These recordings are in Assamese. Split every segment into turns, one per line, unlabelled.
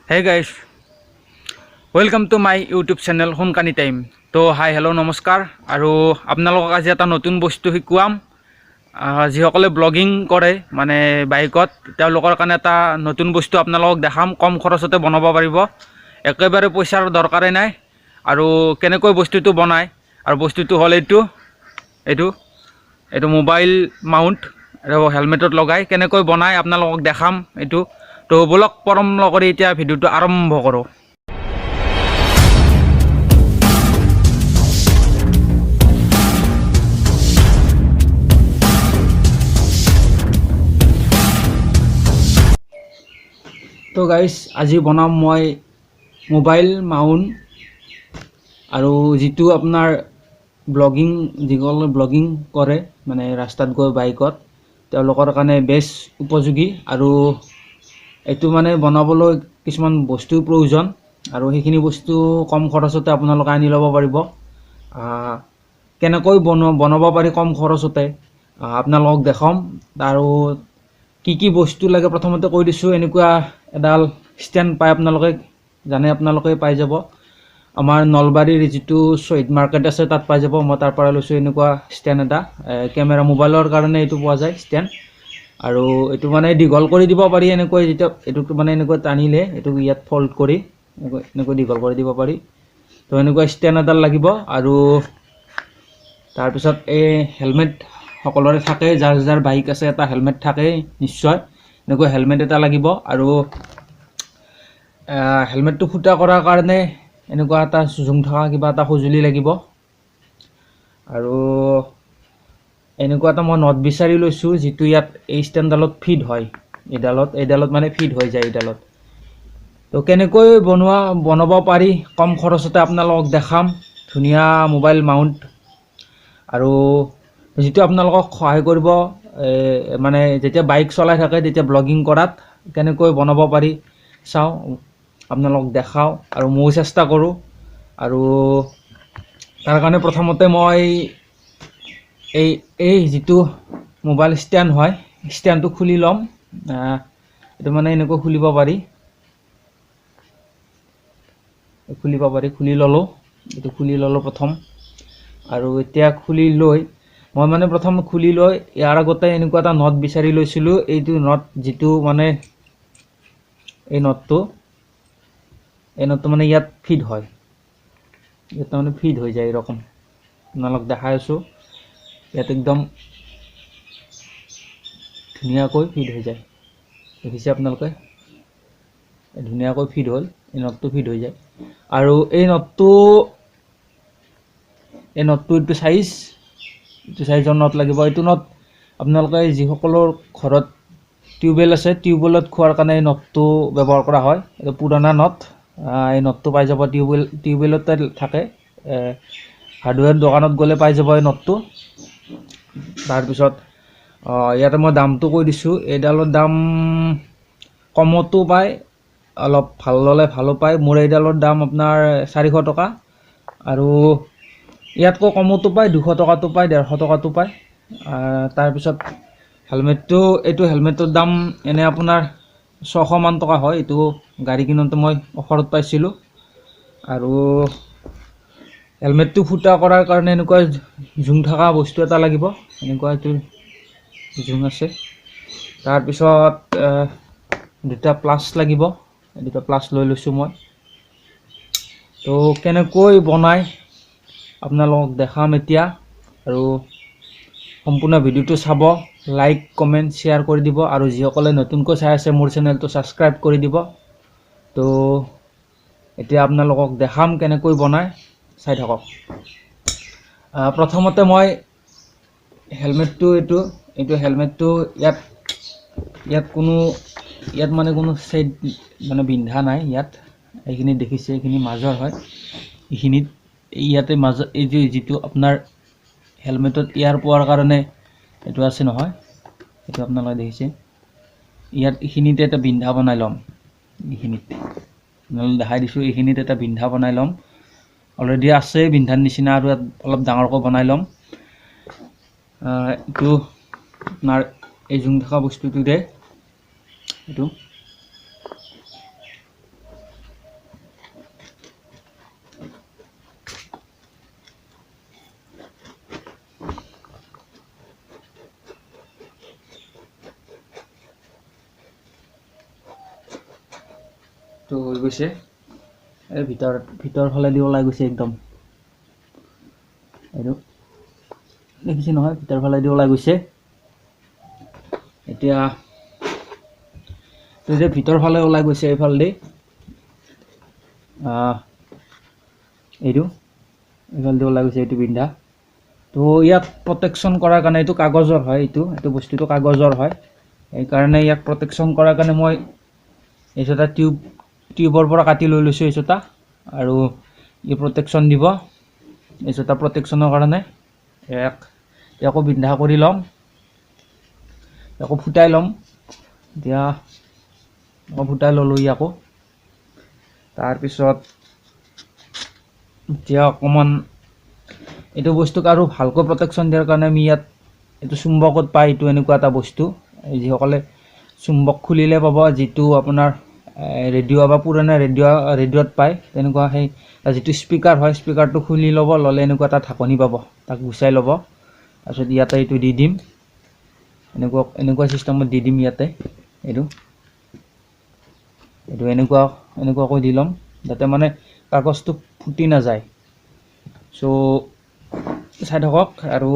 Hey guys, welcome to my YouTube channel Hunkani Time. তো হাই হেল্ল' নমস্কাৰ আৰু আপোনালোকক আজি এটা নতুন বস্তু শিকাম যিসকলে ব্লগিং কৰে মানে বাইকত তেওঁলোকৰ কাৰণে এটা নতুন বস্তু আপোনালোকক দেখাম কম খৰচতে বনাব পাৰিব একেবাৰে পইচাৰ দৰকাৰে নাই আৰু কেনেকৈ বস্তুটো বনায় আৰু বস্তুটো হ'ল এইটো মোবাইল মাউণ্ট আৰু হেলমেটত লগাই কেনেকৈ বনায় আপোনালোকক দেখাম এইটো তো বলক পৰম কৰি এতিয়া ভিডিঅ'টো আৰম্ভ কৰোঁ। তো গাইজ আজি বনাম মই মোবাইল মাউণ্ট আৰু যিটো আপোনাৰ যিসকলে ব্লগিং কৰে মানে ৰাস্তাত গৈ বাইকত তেওঁলোকৰ কাৰণে বেষ্ট উপযোগী আৰু এইটো মানে বনাবলৈ কিছুমান বস্তুৰ প্ৰয়োজন আৰু সেইখিনি বস্তু কম খৰচতে আপোনালোকে আনি ল'ব পাৰিব। কেনেকৈ বনাব পাৰি কম খৰচতে আপোনালোকক দেখাম আৰু কি বস্তু লাগে প্ৰথমতে কৈ দিছোঁ। এনেকুৱা এডাল ষ্টেণ্ড পাই আপোনালোকে পাই যাব আমাৰ নলবাৰীৰ যিটো শ্বহীদ মাৰ্কেট আছে তাত পাই যাব। মই তাৰ পৰা লৈছোঁ এনেকুৱা ষ্টেণ্ড এটা কেমেৰা মোবাইলৰ কাৰণে এইটো পোৱা যায় ষ্টেণ্ড আৰু এইটো মানে দীঘল কৰি দিব পাৰি এনেকৈ যেতিয়া এইটো মানে এনেকৈ টানিলে এইটো ইয়াত ফল্ড কৰি এনেকৈ দীঘল কৰি দিব পাৰি। তো এনেকুৱা ষ্টেণ্ড এডাল লাগিব আৰু তাৰপিছত এই হেলমেট সকলোৰে থাকে যাৰ বাইক আছে এটা হেলমেট থাকে নিশ্চয় এনেকুৱা হেলমেট এটা লাগিব আৰু হেলমেটটো ফুটা কৰাৰ কাৰণে এনেকুৱা এটা জুং থকা কিবা এটা সঁজুলি লাগিব আৰু এনেকুৱা এটা মই নট বিচাৰি লৈছোঁ যিটো ইয়াত এই ষ্টেণ্ডডালত ফিট হয় এইডালত মানে ফিট হৈ যায় এইডালত। তো কেনেকৈ বনাব পাৰি কম খৰচতে আপোনালোকক দেখাম ধুনীয়া মোবাইল মাউণ্ট আৰু যিটো আপোনালোকক সহায় কৰিব মানে যেতিয়া বাইক চলাই থাকে তেতিয়া ব্লগিং কৰাত কেনেকৈ বনাব পাৰি চাওঁ আপোনালোকক দেখাওঁ আৰু ময়ো চেষ্টা কৰোঁ আৰু তাৰ কাৰণে প্ৰথমতে মই এই যিটো মোবাইল ষ্টেণ্ড হয় ষ্টেণ্ডটো খুলি ল'ম। এইটো মানে এনেকৈ খুলিব পাৰি খুলি ল'লোঁ এইটো খুলি ল'লোঁ প্ৰথম আৰু এতিয়া খুলি লৈ মই মানে প্ৰথম খুলি লৈ ইয়াৰ আগতে এনেকুৱা এটা নট বিচাৰি লৈছিলোঁ এইটো নট যিটো মানে এই নটটো মানে ইয়াত ফিট হয় ইয়াত মানে ফিট হৈ যায় এরকম আপোনালোক দেখাই আছোঁ ইয়াত একদম ধুনীয়াকৈ ফিট হৈ যায় দেখিছে আপোনালোকে ধুনীয়াকৈ ফিট হ'ল এই নটটো ফিট হৈ যায় আৰু এই নটটো এইটো সাইজৰ নট লাগিব। এইটো নট আপোনালোকে যিসকলৰ ঘৰত টিউবৱেল আছে টিউবৱেলত খোৱাৰ কাৰণে এই নটটো ব্যৱহাৰ কৰা হয়। এইটো পুৰণা নট এই নটটো পাই যাব টিউবৱেলতে থাকে হাৰ্ডৱেৰ দোকানত গ'লে পাই যাব এই নটটো। তাৰপিছত ইয়াতে মই দামটো কৈ দিছোঁ এইডালৰ দাম কমতো পায় অলপ ভাল ল'লে ভালো পায়। মোৰ এইডালৰ দাম আপোনাৰ 400 টকা আৰু ইয়াতকৈ কমতো পায় 200 টকাতো পায় 150 টকাতো পায়। তাৰপিছত এইটো হেলমেটৰ দাম এনে আপোনাৰ 600 মান টকা হয়। এইটো গাড়ী কিনোতে মই অফাৰত পাইছিলোঁ আৰু হেলমেটটো ফুটা কৰাৰ কাৰণে এনেকুৱা জুং থকা বস্তু এটা লাগিব এনেকুৱা এইটো জুং আছে। তাৰপিছত দুটা প্লাছ লাগিব দুটা প্লাছ লৈ লৈছোঁ মই। তো কেনেকৈ বনাই আপোনালোকক দেখাম এতিয়া আৰু সম্পূৰ্ণ ভিডিঅ'টো চাব লাইক কমেণ্ট শ্বেয়াৰ কৰি দিব আৰু যিসকলে নতুনকৈ চাই আছে মোৰ চেনেলটো ছাবস্ক্ৰাইব কৰি দিব। তো এতিয়া আপোনালোকক দেখাম কেনেকৈ বনায় চাই থাকক। প্ৰথমতে মই হেলমেটটো এইটো হেলমেটটো ইয়াত মানে কোনো ছাইড মানে বিন্ধা নাই ইয়াত এইখিনি দেখিছে এইখিনি মাজৰ হয় এইখিনিত ইয়াতে মাজত এই যিটো আপোনাৰ হেলমেটত এয়াৰ পোৱাৰ কাৰণে এইটো আছে নহয় এইটো আপোনালোকে দেখিছে ইয়াত এইখিনিতে এটা বিন্ধা বনাই ল'ম এইখিনিত আপোনালোকে দেখাই দিছোঁ এইখিনিত এটা বিন্ধা বনাই ল'ম অলৰেডি আছে বিন্ধাৰ নিচিনা আৰু ইয়াত অলপ ডাঙৰকৈ বনাই ল'ম। এইটো আপোনাৰ এই জুং থকা বস্তুটোৰে এইটো তো হৈ গৈছে এই ভিতৰ ফালে দি ওলাই গৈছে একদম এইটো দেখিছে নহয় ভিতৰ ফালে দি ওলাই গৈছে এতিয়া তো যে ভিতৰ ফালে ওলাই গৈছে এইফালে এইটো এইফালে দি ওলাই গৈছে এইটো বিন্ধা তো ইয়াক প্ৰটেকশ্যন কৰাৰ কাৰণে এইটো কাগজৰ হয় এইটো বস্তুটো কাগজৰ হয় এইকাৰণে ইয়াক প্ৰটেকশ্যন কৰাৰ কাৰণে মই এইটা টিউবৰ পৰা কাটি লৈ লৈছোঁ এইটা আৰু ই প্ৰটেকশ্যন দিব এইটা প্ৰটেকশ্যনৰ কাৰণে ইয়াকো বিন্ধা কৰি ল'ম ইয়াকো ফুটাই ল'ম এতিয়া ফুটাই ল'লোঁ ইয়াকো তাৰপিছত এতিয়া অকণমান এইটো বস্তুক আৰু ভালকৈ প্ৰটেকশ্যন দিয়াৰ কাৰণে আমি ইয়াত এইটো চুম্বকত পায় এইটো এনেকুৱা এটা বস্তু যিসকলে চুম্বক খুলিলে পাব যিটো আপোনাৰ ৰেডিঅ' বা পুৰণা ৰেডিঅ'ত পায় তেনেকুৱা সেই যিটো স্পীকাৰ হয় স্পীকাৰটো খুলি ল'লে এনেকুৱা এটা ঢাকনি পাব তাক গুচাই ল'ব তাৰপিছত ইয়াতে এইটো দি দিম এনেকুৱা চিষ্টেমত দি দিম ইয়াতে এইটো এনেকুৱাকৈ দি ল'ম যাতে মানে কাগজটো ফুটি নাযায় চ' চাই থাকক আৰু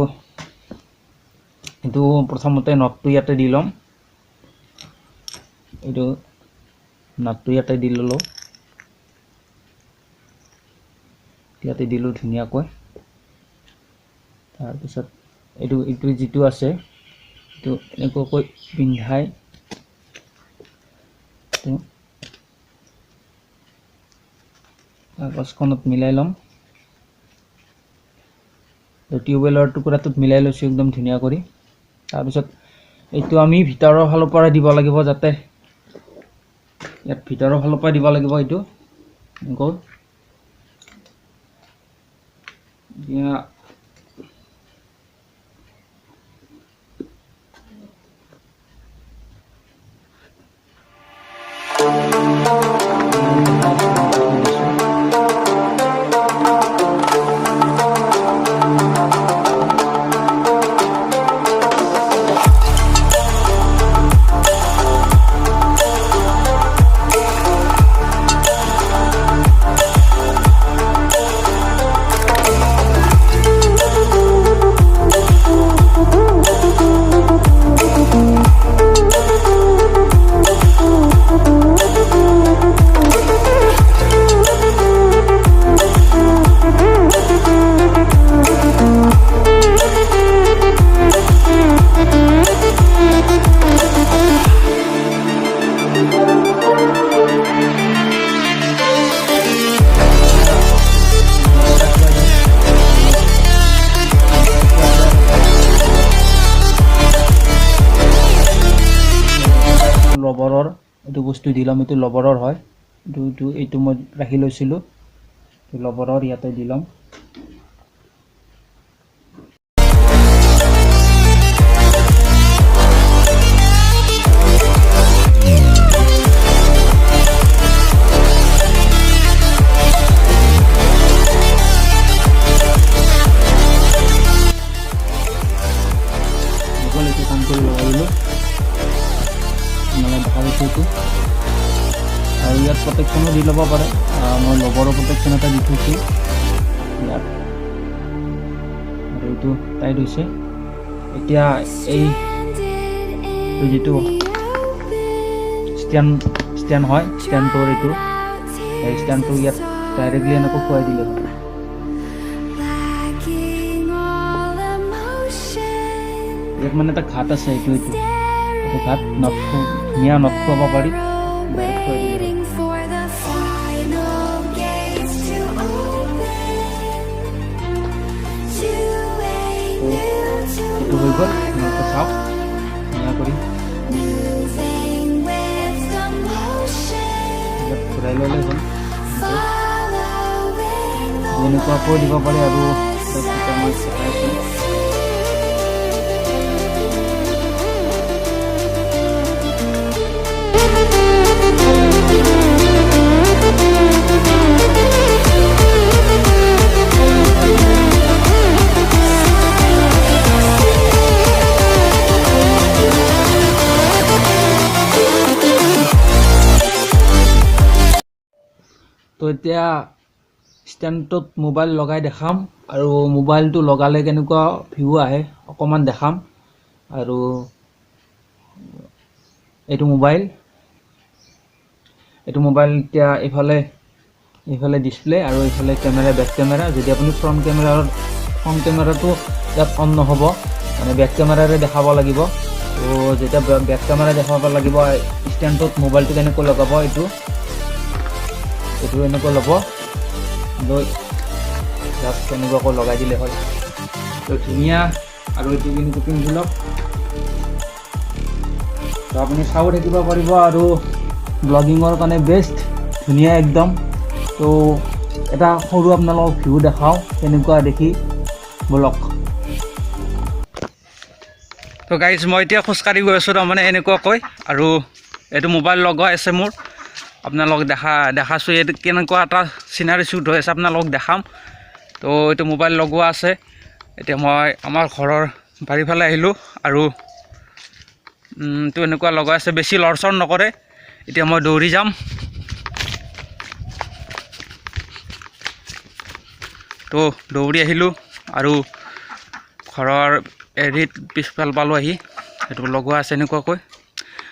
এইটো প্ৰথমতে নটটো ইয়াতে দি ল'ম এইটো নটটো ইয়াতে দি ল'লোঁ ইয়াতে দিলোঁ ধুনীয়াকৈ তাৰপিছত এইটো যিটো আছে এইটো এনেকুৱাকৈ পিন্ধাই কাগজখনত মিলাই ল'ম টিউবৱেলৰ টুকুৰাটোত মিলাই লৈছোঁ একদম ধুনীয়া কৰি তাৰপিছত এইটো আমি ভিতৰৰ ফালৰ পৰা দিব লাগিব যাতে ইয়াত ভিতৰৰ ফালৰ পৰা দিব লাগিব এইটো এতিয়া লবৰৰ এইটো বস্তু দি ল'ম এইটো লবৰৰ হয় এইটো মই ৰাখি লৈছিলোঁ লবৰৰ ইয়াতে দি ল'ম এইটো কাম কৰি লগাই দিলোঁ মানে দেখা পাইছোঁ এইটো আৰু ইয়াত প্ৰটেকশ্যনো দি ল'ব পাৰে মই লবৰৰ প্ৰটেকশ্যন এটা দি থৈছোঁ ইয়াত আৰু এইটো টাইট হৈছে এতিয়া এই যিটো ষ্টেণ্ড হয় ষ্টেণ্ডটোৰ এইটো এই ষ্টেণ্ডটো ইয়াত ডাইৰেক্টলি এনেকৈ খুৱাই দিলে হয় ইয়াত মানে এটা ঘাট আছে এইটো ঘাট ধুনীয়া নখ খুৱাব পাৰি ডাইৰেক্ট খুৱাই দিলে এইটো হৈ গ'ল আপোনালোকে চাওক ধুনীয়া কৰি ঘূৰাই ল'লে হ'ল এনেকুৱাকৈ দিব পাৰে আৰু মই চাইছোঁ তো এতিয়া ষ্টেণ্ডটোত মোবাইল লগাই দেখাম আৰু মোবাইলটো লগালে কেনেকুৱা ভিউ আহে অকণমান দেখাম। আৰু এইটো মোবাইল এতিয়া এইফালে ডিছপ্লে আৰু এইফালে কেমেৰা, বেক কেমেৰা। যদি আপুনি ফ্ৰণ্ট কেমেৰাটো ইয়াত অন নহ'ব, মানে বেক কেমেৰাৰে দেখাব লাগিব। তো যেতিয়া বেক কেমেৰা দেখাব লাগিব, ষ্টেণ্ডটোত মোবাইলটো কেনেকৈ লগাব, এইটো এনেকৈ ল'ব, লৈ জাষ্ট তেনেকুৱাকৈ লগাই দিলে হয়। তো ধুনীয়া। আৰু এইটো কিন্তু পিন্ধি লওক, তো আপুনি চাও থাকিব পাৰিব আৰু ব্লগিঙৰ কাৰণে বেষ্ট, ধুনীয়া একদম। তো এটা সৰু আপোনালোকক ভিউ দেখাওঁ কেনেকুৱা দেখি, বলক। তো গাইজ মই এতিয়া খোজকাঢ়ি গৈ আছোঁ তাৰমানে এনেকুৱাকৈ, আৰু এইটো মোবাইল লগোৱা আছে মোৰ। আপোনালোকক দেখাছোঁ এইটো কেনেকুৱা এটা চিনাৰী শ্বুট হৈ আছে, আপোনালোকক দেখাম। তো এইটো মোবাইল লগোৱা আছে। এতিয়া মই আমাৰ ঘৰৰ বাৰীফালে আহিলোঁ, আৰু তো এনেকুৱা লগাই আছে, বেছি লৰচৰ নকৰে। এতিয়া মই দৌৰি যাম। তো দৌৰি আহিলোঁ, আৰু ঘৰৰ এৰিত পিছফাল পালোঁ আহি, সেইটো লগোৱা আছে এনেকুৱাকৈ।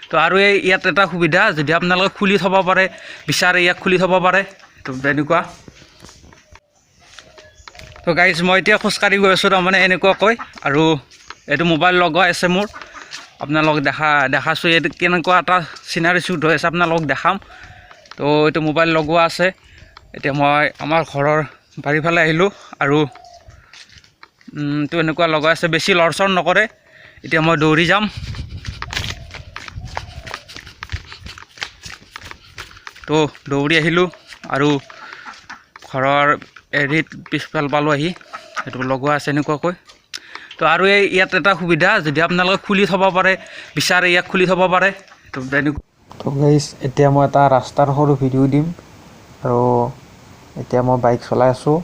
তো আৰু ইয়াত এটা সুবিধা, যদি আপোনালোকে খুলি থ'ব পাৰে, বিচাৰে ইয়াক খুলি থ'ব পাৰে, তো তেনেকুৱা। তো গাইজ মই এতিয়া খোজকাঢ়ি গৈ আছোঁ তাৰমানে এনেকুৱাকৈ, আৰু এইটো মোবাইল লগোৱা আছে মোৰ। আপোনালোকক দেখাছোঁ এইটো কেনেকুৱা এটা চিনাৰী শ্বুট হৈ আছে, আপোনালোকক দেখাম। তো এইটো মোবাইল লগোৱা আছে। এতিয়া মই আমাৰ ঘৰৰ বাৰীফালে আহিলোঁ, আৰু তো এনেকুৱা লগাই আছে, বেছি লৰচৰ নকৰে। এতিয়া মই দৌৰি যাম। তো দৌৰি আহিলোঁ, আৰু ঘৰৰ এৰিত পিছফাল পালোঁ আহি, সেইটো লগোৱা আছে এনেকুৱাকৈ। তো আৰু ইয়াত এটা সুবিধা, যদি আপোনালোকে খুলি থ'ব পাৰে, বিচাৰে ইয়াক খুলি থ'ব পাৰে, তো তেনেকুৱা। তো গাইজ এতিয়া মই এটা ৰাস্তাৰ সৰু ভিডিঅ' দিম, আৰু এতিয়া মই বাইক চলাই আছোঁ।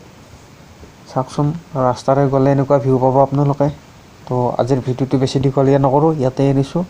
চাওকচোন, ৰাস্তাৰে গ'লে এনেকুৱা ভিউ পাব আপোনালোকে। তো আজিৰ ভিডিঅ'টো বেছি দীঘলীয়া নকৰোঁ, ইয়াতে এৰিছোঁ।